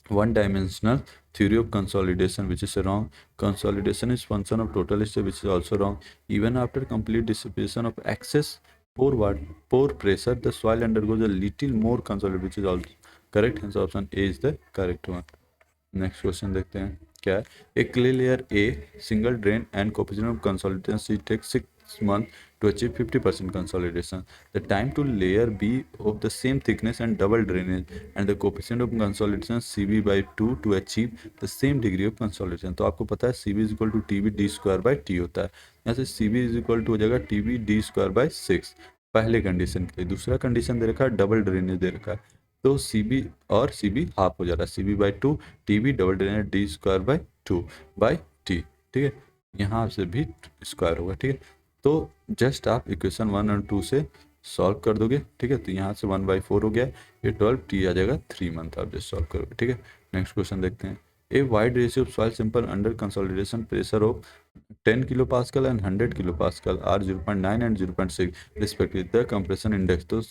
one-dimensional theory of consolidation, which is wrong. Consolidation is function of total stress, which is also wrong. Even after complete dissipation of excess pore pressure, the soil undergoes a little more consolidation, which is also correct. Hence option A is the correct one. Next question देखते हैं। क्या है, a clay layer A single drain and coefficient of consolidation takes 6 months to achieve 50% consolidation. The time to layer B of the same thickness and double drainage and the coefficient of consolidation CB/2 to achieve the same degree of consolidation. तो आपको पता है CB is equal to TB d² होता है। यहाँ से CB is equal to हो जाएगा TB d²/6 पहले कंडीशन के लिए। दूसरा कंडीशन दे रखा है डबल ड्रेनेज दे रखा है, तो CB और CB हाफ हो जा रहा है, CB/2 TB double drainage d²/2/T, ठीक है। यहाँ से भी स्क्वायर होगा, ठीक है। तो जस्ट आप इक्वेशन 1 और 2 से सॉल्व कर दोगे, ठीक है। तो यहाँ से 1/4 हो गया, ये 12 T आ जाएगा 3 मंथ आप जस्ट सॉल्व करोगे, ठीक है। नेक्स्ट क्वेश्चन देखते हैं। A wide ratio of soil sample under consolidation pressure of 10 kPa and 100 kPa are 0.9 and 0.6 respectively. The compression index, तो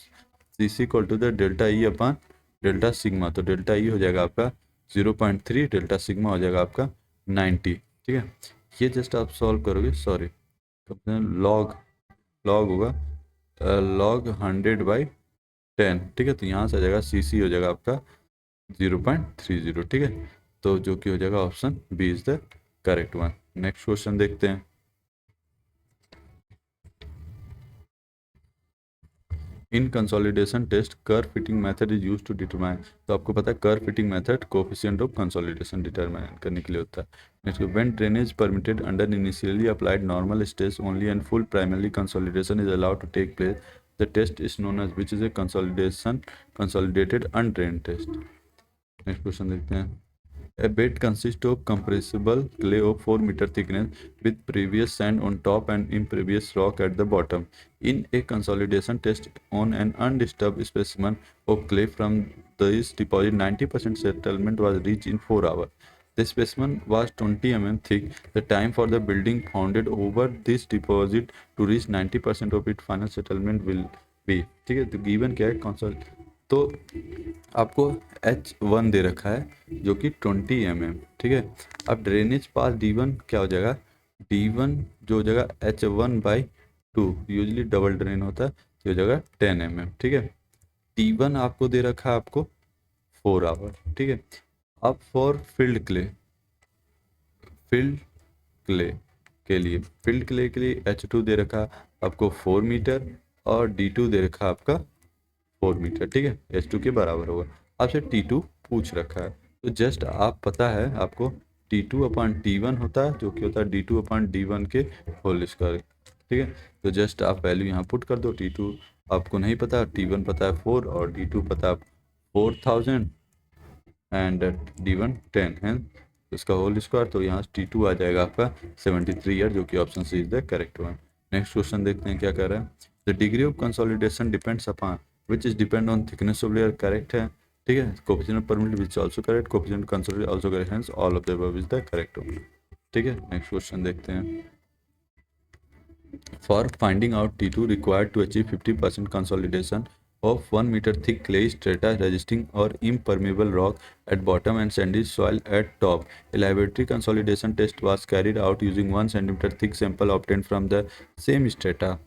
CC equal to the delta e upon delta sigma, तो डेल्टा ई हो जाएगा आपका 0.3, डेल्टा सिग्मा हो जाएगा आपका 90, ठीक है। ये जस्ट आप सॉल्व करोगे, सॉरी लॉग होगा लॉग 100/10, ठीक है। तो यहाँ से आ जाएगा CC हो जाएगा आपका 0.30, ठीक है। तो जो कि हो जाएगा option B is the correct one. Next question देखते हैं। In consolidation test curve fitting method is use to determine. तो आपको पता है curve fitting method coefficient of consolidation determine करने के लिए होता है। Next, when drainage permitted under initially applied normal stress only and full primary consolidation is allowed to take place, the test is known as which is a consolidated undrained test. Next question देखते हैं। A bed consists of compressible clay of 4 meter thickness with previous sand on top and impervious rock at the bottom. In a consolidation test on an undisturbed specimen of clay from this deposit, 90% settlement was reached in 4 hours. The specimen was 20 mm thick. The time for the building founded over this deposit to reach 90% of its final settlement will be। ठीक है, तो given क्या है तो आपको H1 दे रखा है जो कि 20 mm। ठीक है, अब ड्रेनेज पास D1 क्या हो जाएगा, D1 जो हो जाएगा H1/2, यूजली डबल ड्रेन होता है तो हो जाएगा 10 mm। ठीक है, T1 आपको दे रखा है आपको 4 आवर। ठीक है, अब फॉर फिल्ड क्ले के लिए H2 दे रखा आपको 4 मीटर और D2 दे रखा आपका 4 मीटर। ठीक है, H2 के बराबर होगा। आपसे T2 पूछ रखा है तो जस्ट आप पता है आपको T2/T1 होता है जो कि होता है D2/D1 के होल स्क्वायर। ठीक है, तो जस्ट आप वैल्यू यहाँ पुट कर दो। T2 आपको नहीं पता, T1 पता है 4 और D2 पता है 4000 एंड D1 10 है इसका होल स्क्वायर, तो यहाँ T2 आ जाएगा आपका 73 ईयर, जो कि option C is the correct one. Next question देखते हैं क्या कर रहा है। The degree of consolidation depends upon which is depend on thickness of layer. Correct है। ठीक है, coefficient of permit which also correct, coefficient of consolidation also correct, hence all of the above is the correct one. ठीक है, नेक्स्ट क्वेश्चन देखते हैं। For finding out T2 required to achieve 50% consolidation of 1 meter thick clay strata resisting or impermeable rock at bottom and sandy soil at top, a laboratory consolidation test was carried out using 1 centimeter thick sample obtained from the same strata.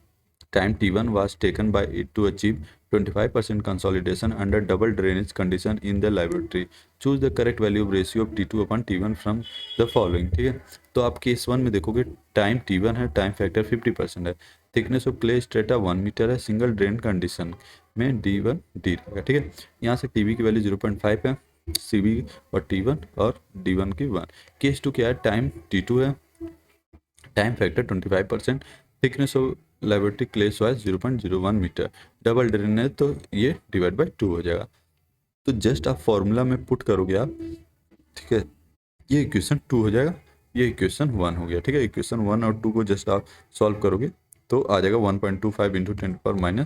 Time T1 was taken by it to achieve 25% consolidation under double drainage condition in the laboratory. Choose the correct value of ratio of T2/T1 from the following। ठीक है, तो आप केस 1 में देखोगे टाइम T1 है, टाइम फैक्टर 50% है, thickness of clay strata 1 metre है, सिंगल ड्रेन कंडीशन में D1 D रहेगा। ठीक है, यहाँ से TB की वैल्यू 0.5 है, CB और T1 और D1 की 1। केस 2 क्या है, टाइम T2 है, time factor 25%, thickness of laboratory clay soil 0.01 metre, double drain है तो ये डिवाइड बाय 2 हो जाएगा। तो जस्ट आप फॉर्मूला में पुट करोगे आप। ठीक है, ये इक्वेशन 2 हो जाएगा, ये इक्वेशन 1 हो गया। ठीक है, इक्वेशन 1 और 2 को जस्ट आप सॉल्व करोगे तो आ जाएगा 1.25 इंटू 10⁻⁵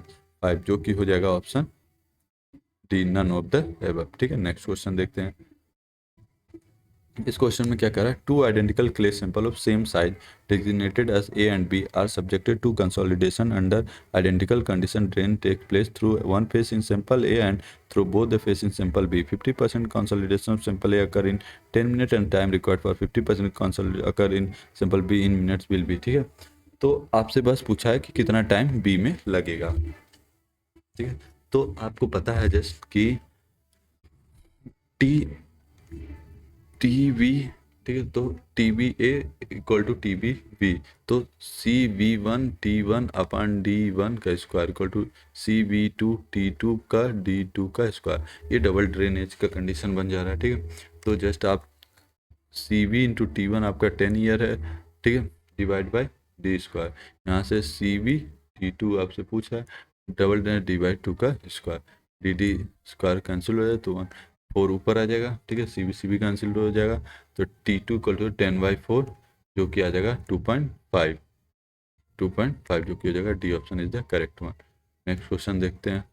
जो कि हो जाएगा option D, none of the above. ठीक है, नेक्स्ट क्वेश्चन देखते हैं। इस क्वेश्चन में क्या कर रहा है, 2 identical clay sample of same size designated as A and B are subjected to consolidation under identical condition. Drain take place through one phase in sample A and through both the phase in sample B. 50% consolidation of sample A occur in 10 minutes and time required for 50% consolidation occur in sample B in minutes will be। ठीक है, तो आपसे बस पूछा है कि कितना टाइम B में लगेगा। ठीक है, तो आपको पता है जस्ट कि टी वी, ठीक है, तो TBA इक्वल टू TBV, तो CV1T1/D1 का स्क्वायर इक्वल टू CV2T2 का D2 का स्क्वायर। ये डबल ड्रेनेज का कंडीशन बन जा रहा है। ठीक है, तो जस्ट आप CV×T1 आपका 10 ईयर है। ठीक है, डिवाइड बाय D स्क्वायर, यहाँ से CV T2 आपसे पूछा है, डबल ड्रेनेज डिवाइड 2 का स्क्वायर, डी स्क्वायर कैंसिल हो जाए तो 4 ऊपर आ जाएगा। ठीक है, CB कैंसिल हो जाएगा तो T2 इक्वल टू 10/4 जो कि आ जाएगा 2.5 जो कि हो जाएगा D, option is the correct one. Next question देखते हैं।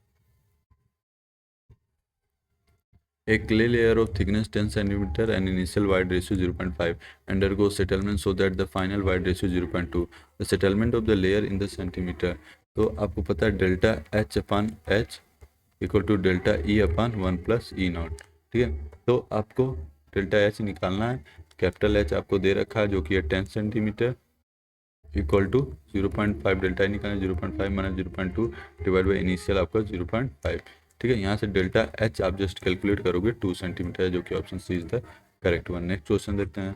A clay layer of thickness 10 cm and initial wide ratio 0.5 undergoes settlement so that the final wide ratio 0.2. The settlement of the layer in the centimeter। तो आपको पता है delta H/H equal to delta E/1 + E0। ठीक है, तो आपको डेल्टा H निकालना है। कैपिटल H आपको दे रखा है जो कि है 10 centimetre equal to 0.5, delta E निकालना 0.5 माइनस 0.2 डिवाइड बाई इनिशियल आपका 0.5। ठीक है, यहाँ से डेल्टा H आप जस्ट कैलकुलेट करोगे 2 सेंटीमीटर जो कि option C is the correct one. Next question देखते हैं।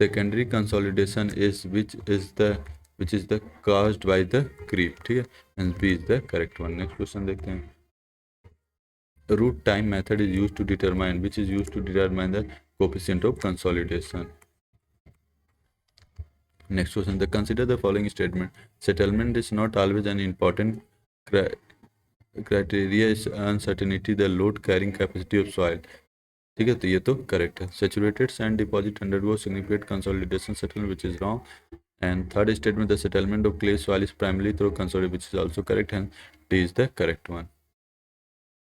Secondary consolidation is which is the caused by the creep, ठीक है, and B is the correct one. Next question देखते हैं। Root time method is used to determine, which is used to determine the coefficient of consolidation. Next question, the consider the following statement. Settlement is not always an important criteria is uncertainty the load carrying capacity of soil, ठीक है, तो ये तो करेक्ट है। Saturated sand deposit undergo significant consolidation settlement, which is wrong. And third statement, the settlement of clay soil is primarily through consolidation, which is also correct, and D is the correct one.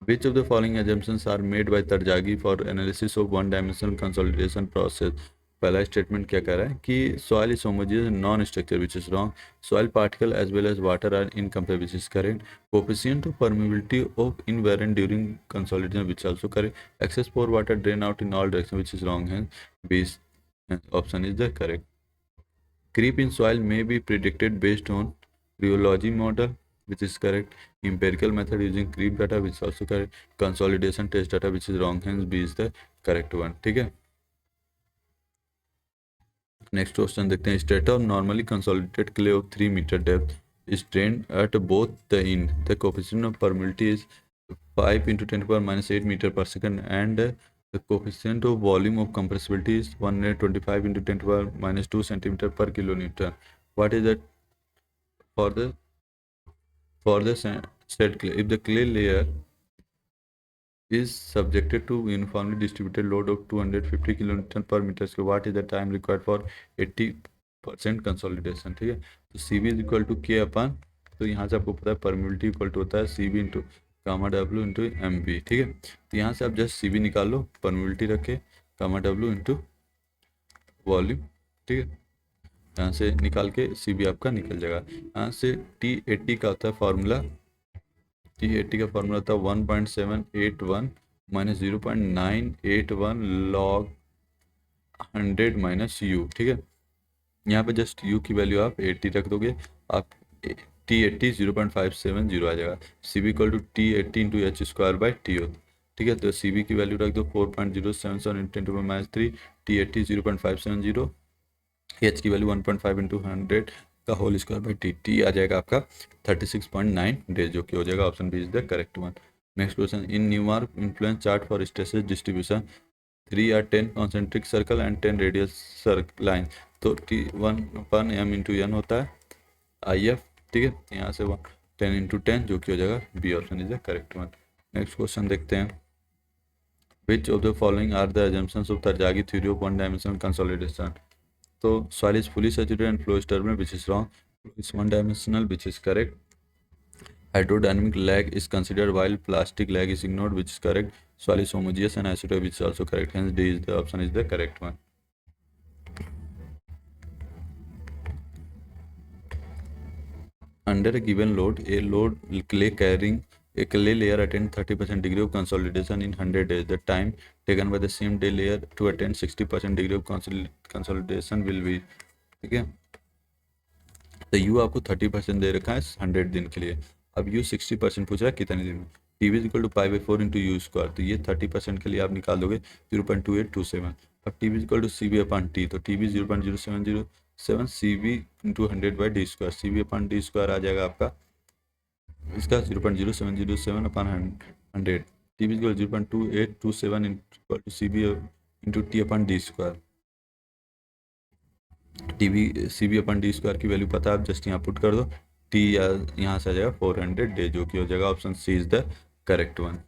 Which of the following assumptions are made by Tarjagi for analysis of one-dimensional consolidation process? पहला स्टेटमेंट क्या कह रहा है कि soil is homogeneous non structure, which is wrong. Soil particle as well as water are incomplete, which is correct. Coefficient of permeability of invariant during consolidation, which is also correct. Excess pore water drain out in all directions, which is wrong. Hence, B is, option is the correct. Creep in soil may be predicted based on rheology model, which is correct. Empirical method using creep data, which is also correct. Consolidation test data, which is wrong. Hence, B is the correct one. ठीक है, नेक्स्ट क्वेश्चन देखते हैं। Strata of normally consolidated clay of 3 metre depth is drained at both the end. The coefficient of permeability is 5 into 10 to the power minus 8 meter per second, and the coefficient of volume of compressibility is 125 into 10 to the power minus 2 centimeter per kilonewton. What is that for the said clay? If the clay layer is subjected to uniformly distributed load of 250 kilonewton per meter square, what is the time required for 80% consolidation, ठीक है। तो C B is equal to K upon, तो यहाँ से आपको पता है परमिबिलिटी इक्वल टू होता है C B into gamma W into M B, ठीक है। तो यहाँ से आप जस्ट सी बी निकाल लो, परमिबिलिटी रखे गामा डब्ल्यू इंटू वॉल्यूम, ठीक है। यहाँ से निकाल के सी बी आपका निकल जाएगा। यहाँ से T80 का होता है फार्मूला, T80 का फार्मूला था 1.781 माइनस 0.981 लॉग 100 माइनस यू, ठीक है। यहाँ पे जस्ट u की वैल्यू आप 80 रख दोगे, आप T80 0.570 आ जाएगा। C B equal to T80 into H square by T हो, ठीक है। तो सी बी की वैल्यू रख दो 4.077 इंटू 10⁻³ T80 0.570, एच की वैल्यू 1.5 इंटू 100 का होल स्क्वायर बाई टी आ जाएगा आपका 36.9 डेज, जो कि हो जाएगा option B is the correct one. Next question, in Newmark influence chart for stresses distribution 3 or 10 concentric circle and 10 radial circle line, तो T1/m इंटू एन होता है आई एफ, ठीक है। यहाँ से 10 इंटू 10, जो कि हो जाएगा B, option is the correct one. Next question देखते हैं। Which of the following are the assumptions of Tarjagi theory of one dimensional consolidation? So soil is fully saturated and flow is turbulent, which is wrong. Flow is one dimensional, which is correct. Hydrodynamic lag is considered while plastic lag is ignored, which is correct. Soil is homogeneous and isotope, which is also correct. Hence, D is the option is the correct one. Under a given load, a clay layer attained 30% degree of consolidation in 100 days. The time taken by the same day layer to attain 60% degree of consolidation will be, ठीक है। तो यू आपको 30% दे रखा है 100 दिन के लिए, अब यू 60% पूछ रहा है कितने दिन में। T V equal to π/4 into U square, तो ये 30% के लिए आप निकाल दोगे 0.2827। अब T V equal to C B upon T, तो T V 0.0707 C B into 100 by D square, C B upon D square आ जाएगा आपका इसका 0.0707 upon 100, T V equal 0.2827 equal to C B into T upon D square. T V C B upon D square की वैल्यू पता है, आप जस्ट यहाँ पुट कर दो, टी यहाँ से आ जाएगा 400 डे, जो कि हो जाएगा option C is the correct one.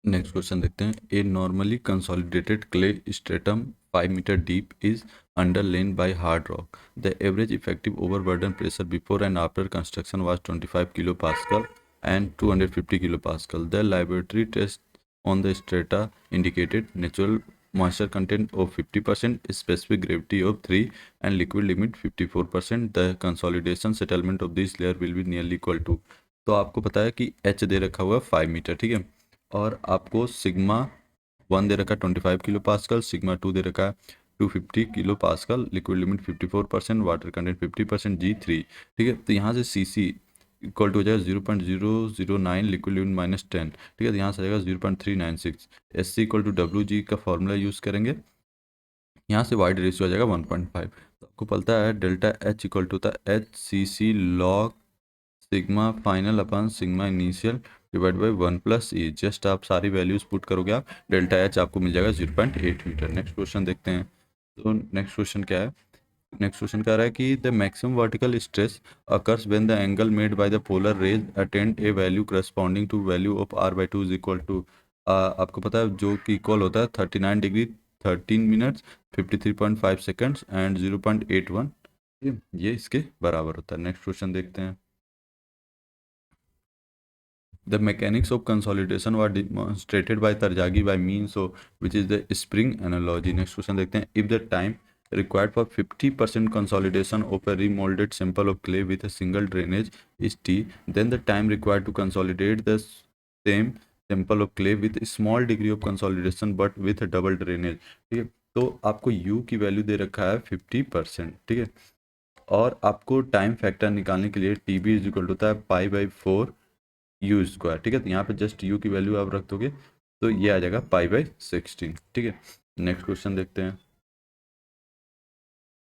Next question देखते हैं। A normally consolidated clay stratum 5 metre deep is underlain by hard rock. The average effective overburden pressure before and after construction was 25 kilopascal and 250 kilopascal. The laboratory test on the strata indicated natural moisture content of 50%, specific gravity of 3 and liquid limit 54%. The consolidation settlement of this layer will be nearly equal to, तो आपको पता है कि H दे रखा हुआ है 5 मीटर, ठीक है, और आपको सिग्मा 1 दे रखा है 25 किलो पास्कल, सिग्मा 2 दे रखा है 250 kilo pascal, liquid limit 54%, water content 50%, G3, ठीक है। तो यहाँ से CC इक्वल टू हो जाएगा 0.009 लिक्विड लिमिट माइनस 10, ठीक है। तो यहाँ से आ जाएगा 0.396। SC इक्वल टू WG का फॉर्मूला यूज़ करेंगे, यहाँ से वाइड रेशियो आ जाएगा 1.5। तो आपको पता है डेल्टा एच इक्वल टू होता है H C C log sigma final upon sigma initial divide by 1 + E. Just आप सारी वैल्यूज पुट करोगे आप, डेल्टा एच आपको मिल जाएगा 0.8 मीटर। नेक्स्ट क्वेश्चन देखते हैं। तो नेक्स्ट क्वेश्चन क्या है? नेक्स्ट क्वेश्चन कह रहा है कि the maximum vertical stress occurs when the angle made by the polar rays attend a value corresponding to value of r/2 is equal to, आपको पता है जो कि इक्वल होता है 39 डिग्री 13 मिनट्स 53.5 सेकेंड्स एंड 0.81। ये इसके बराबर होता है। नेक्स्ट क्वेश्चन देखते हैं। The mechanics of consolidation were demonstrated by Tarjagi by means of which is the spring analogy. Next question देखते हैं। If the time required for 50% consolidation of a remolded sample of clay with a single drainage is t, then the time required to consolidate the same sample of clay with a small degree of consolidation but with a double drainage। ठीक है, तो आपको u की वैल्यू दे रखा है 50%। ठीक है, और आपको टाइम फैक्टर निकालने के लिए टी बी इज इक्वल होता है π/4 यू स्क्वायर। ठीक है, तो यहाँ पे जस्ट यू की वैल्यू आप रख दोगे तो ये आ जाएगा π/16। ठीक है, नेक्स्ट क्वेश्चन देखते हैं।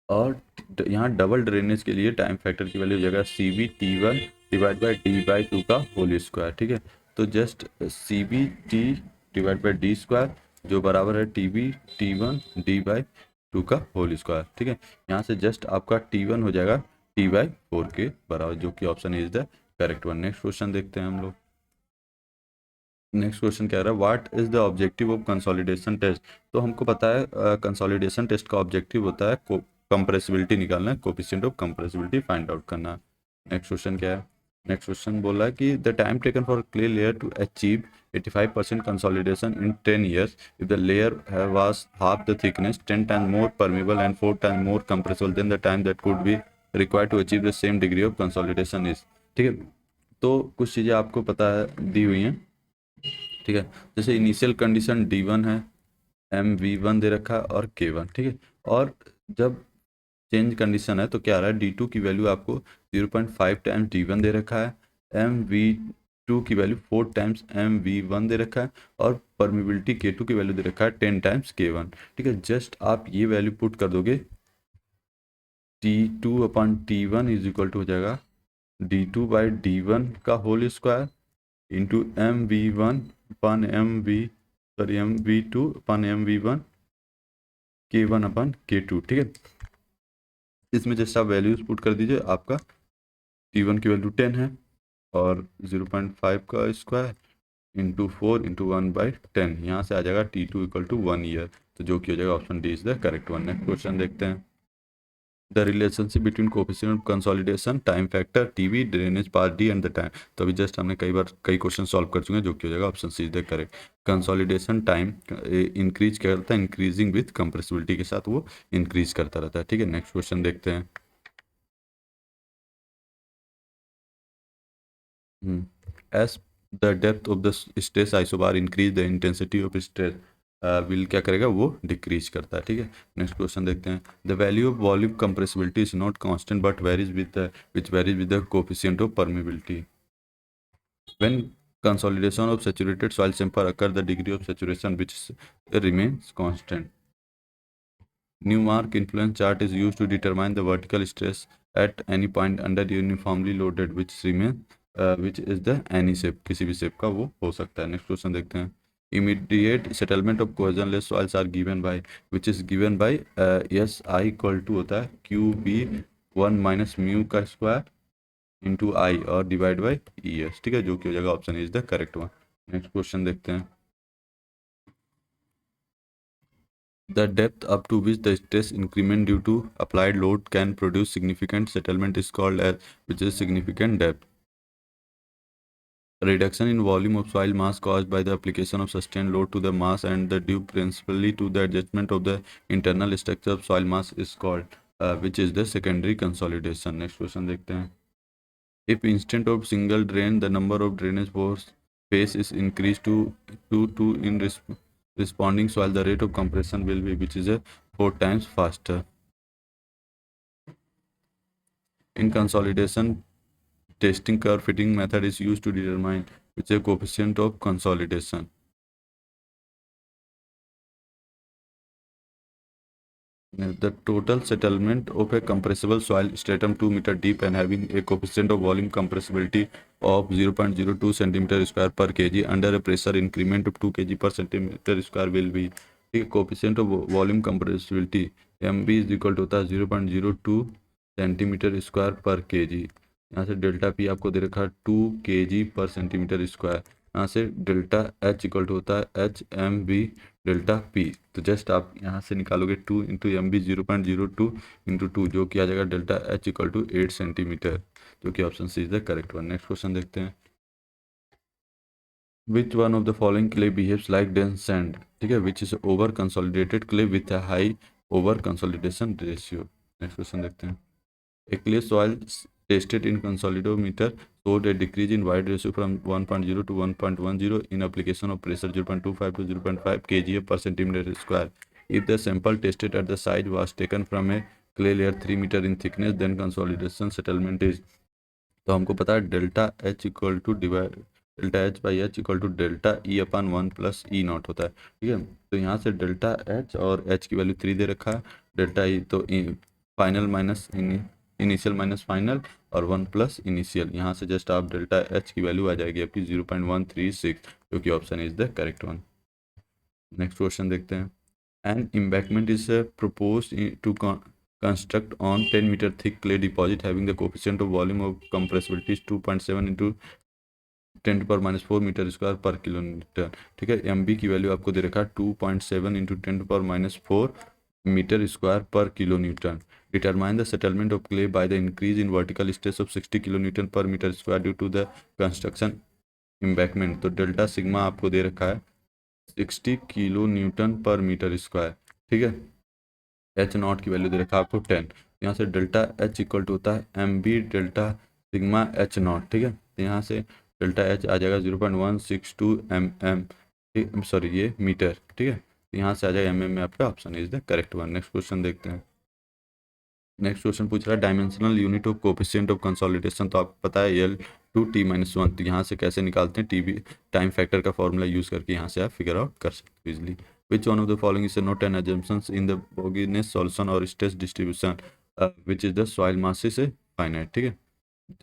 और यहाँ डबल ड्रेनेज के लिए टाइम फैक्टर की वैल्यू हो जाएगा CB/T1 डिवाइड बाई D/2 का होल स्क्वायर। ठीक है, तो just CB/T divide by D square जो बराबर है TB/T1 D/2 का होल स्क्वायर। ठीक है, यहाँ से जस्ट आपका T1 हो जाएगा T/4 के बराबर, जो कि option is the correct one. Next question देखते हैं हम लोग। नेक्स्ट क्वेश्चन कह रहा है what is the objective of consolidation test. तो हमको पता है कंसोलिडेशन टेस्ट का ऑब्जेक्टिव होता है कंप्रेसिबिलिटी निकालना है, coefficient of compressibility find out करना है। नेक्स्ट क्वेश्चन क्या है? नेक्स्ट क्वेश्चन बोला है कि the time taken for clay layer to achieve 85% consolidation in 10 years if the layer was half the thickness 10 times more permeable and 4 times more compressible then the time that could be required to achieve the same degree of consolidation is। ठीक है, तो कुछ चीज़ें आपको पता है दी हुई हैं। ठीक है, जैसे इनिशियल कंडीशन D1 है, MV1 दे रखा है और K1। ठीक है, और जब चेंज कंडीशन है तो क्या आ रहा है D2 की वैल्यू आपको 0.5 टाइम्स D1 दे रखा है, MV2 की वैल्यू 4 टाइम्स MV1 दे रखा है और परमिबिलिटी K2 की वैल्यू दे रखा है 10 टाइम्स K1। ठीक है, जस्ट आप ये वैल्यू पुट कर दोगे T2/T1 इज इक्वल टू हो जाएगा D2/D1 का whole square into MV1/MV2/MV1 K1/K2। ठीक है, इसमें जैसे आप वैल्यूज पुट कर दीजिए, आपका T1 की वैल्यू 10 है और 0.5 का स्क्वायर इंटू 4 इंटू 1/10, यहाँ से आ जाएगा T2 इक्वल टू 1 ईयर। तो जो कि हो जाएगा option D is the correct one. Next question देखते हैं। The relationship between coefficient of consolidation time factor TV drainage part D and the time. तो अभी जस्ट हमने कई क्वेश्चन सॉल्व कर चुके हैं, जो कि हो जाएगा option C is the correct. Consolidation time increase क्या करता है, इंक्रीजिंग विथ कंप्रेसिबिलिटी के साथ वो इंक्रीज करता रहता है। ठीक है, नेक्स्ट क्वेश्चन देखते हैं। As the depth of the stress isobar increase the intensity of stress will क्या करेगा, वो डिक्रीज करता है। ठीक है, नेक्स्ट क्वेश्चन देखते हैं। The value of volume compressibility is not constant but varies with the which varies with the coefficient of permeability. When consolidation of saturated soil sample occur the degree of saturation which remains constant। Newmark influence chart is used to determine the vertical stress at any point under uniformly loaded which remain which is the any shape, किसी भी shape का वो हो सकता है। नेक्स्ट क्वेश्चन देखते हैं। Immediate settlement of cohesionless soils are given by which is given by SI equal to होता है QB1 माइनस म्यू का स्क्वायर इंटू आई और डिवाइड बाई ES। ठीक है, जो कि हो जाएगा option is the correct one. Next question देखते हैं। The depth up to which the stress increment due to applied load can produce significant settlement is called as which is significant depth। Reduction in volume of soil mass caused by the application of sustained load to the mass and the due principally to the adjustment of the internal structure of soil mass is called which is the secondary consolidation। Next question देखते हैं। If instead of single drain the number of drainage force phase is increased to in responding soil the rate of compression will be which is a 4 times faster। In consolidation testing curve fitting method is used to determine which is a coefficient of consolidation। The total settlement of a compressible soil stratum 2 meter deep and having a coefficient of volume compressibility of 0.02 centimeter square per kg under a pressure increment of 2 kg per centimeter square will be, ठीक है, coefficient of volume compressibility M B is equal to होता है 0.02 सेंटीमीटर स्क्वायर पर के जी। यहाँ से डेल्टा पी आपको दे रखा है 2 kg पर सेंटीमीटर स्क्वायर। यहाँ से डेल्टा एच इक्वल टू होता है H M B delta P. तो जस्ट आप यहाँ से निकालोगे 2 इंटू एम बी 0.02 इंटू 2, जो कि आ जाएगा delta H equal to 8 centimetre, जो कि option C is the correct one. Next question देखते हैं। Which one of the following clay behaves like dense sand, ठीक है, which is over consolidated clay with a high over consolidation ratio. Next question देखते हैं। A clay soil tested in consolidometer showed a decrease in wide ratio from 1.0 to 1.10 in application of pressure 0.25 to 0.5 kgA per centimeter square. If the sample tested at the site was taken from a clay layer 3 meter in thickness, then consolidation settlement is। तो हमको पता है delta H equal to divide delta H by H equal to delta E upon 1 plus E not होता है, ठीक है। तो यहाँ से डेल्टा एच और एच की वैल्यू 3 दे रखा है, डेल्टा ई तो final minus initial minus final और 1 प्लस इनिशियल। यहाँ से जस्ट आप डेल्टा एच की वैल्यू आ जाएगी आपकी 0.136, जो कि option is the correct one. Next question देखते हैं। An embankment is proposed to construct on 10 meter thick clay deposit having the coefficient of volume of compressibility is 2.7 into 10⁻⁴ metre square पर किलोमीटर, ठीक है। एम बी की वैल्यू आपको दे रखा है 2.7 into 10⁻⁴ metre square per kilo newton. Determine the settlement of clay by the increase in vertical stress of 60 kilo newton पर metre square due to the construction embankment. तो डेल्टा सिग्मा आपको दे रखा है 60 किलो न्यूटन पर मीटर स्क्वायर, ठीक है। एच नॉट की वैल्यू दे रखा है आपको 10। यहाँ से डेल्टा एच इक्वल टू होता है M B delta sigma H not, ठीक है। तो यहाँ से डेल्टा एच आ जाएगा 0.162 एम सॉरी ये मीटर, ठीक है। तो यहाँ से आ जाएगा एम में आपका option is the correct one. Next question देखते हैं। नेक्स्ट क्वेश्चन पूछ रहा है dimensional unit of coefficient of consolidation. तो आपको पता है L two T minus one. तो यहाँ से कैसे निकालते हैं, टी बी टाइम फैक्टर का फॉर्मूला यूज़ करके यहाँ से आप फिगर आउट कर सकते हो easily. Which one of the following is not an assumptions in the Boussinesq solution और stress distribution which is the soil मास से फाइनाइट, ठीक है।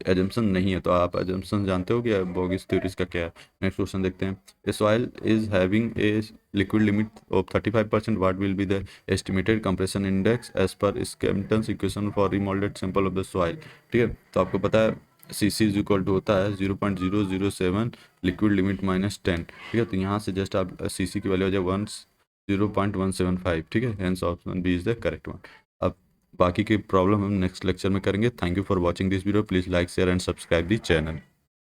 एजम्पशन नहीं है, तो आप एजम्पशन जानते हो कि बोगिस थ्योरीज का क्या है। नेक्स्ट क्वेश्चन देखते हैं। A soil is having a liquid limit of 35%, what will be the estimated compression index as per Skempton's equation for remoulded sample of the soil, ठीक है। तो आपको पता है C C is equal to होता है 0.007 लिक्विड लिमिट माइनस 10, ठीक है। तो यहाँ से जस्ट आप सी सी की वैल्यू हो जाए 0.175, ठीक है। Hence option B is the correct one. अब बाकी की प्रॉब्लम हम नेक्स्ट लेक्चर में करेंगे। Thank you for watching this video. Please like share and subscribe the channel.